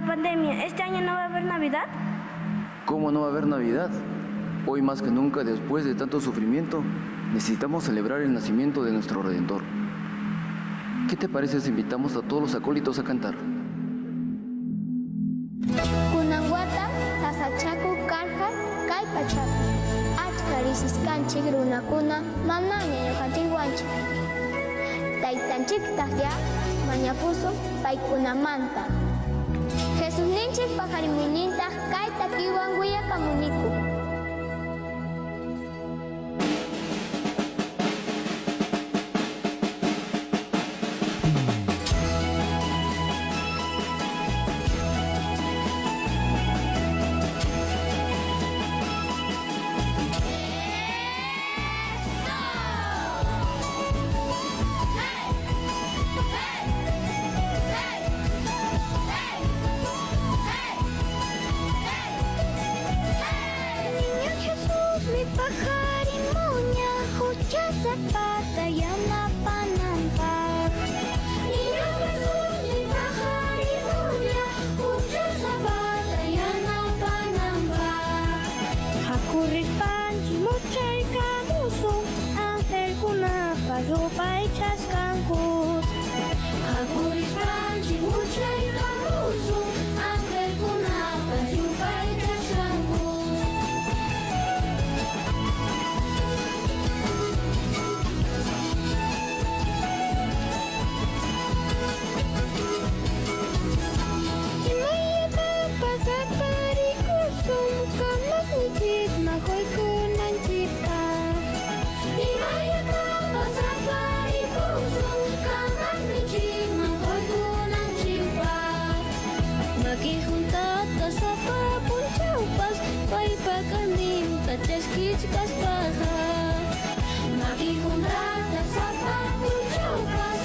pandemia, ¿este año no va a haber Navidad? ¿Cómo no va a haber Navidad? Hoy más que nunca, después de tanto sufrimiento, necesitamos celebrar el nacimiento de nuestro Redentor. ¿Qué te parece si invitamos a todos los acólitos a cantar? Kunanwata, tasachaku karqa, kay pachapi. Achka risisqanchik runakuna manaña ñuqanchikwanchik. Taytanchiktaq ya mañakusun paykunamanta. Jesusninchik paqarimuynintaq kay takiwan willapamuniku. Maki juntada, sapa, puchaupas,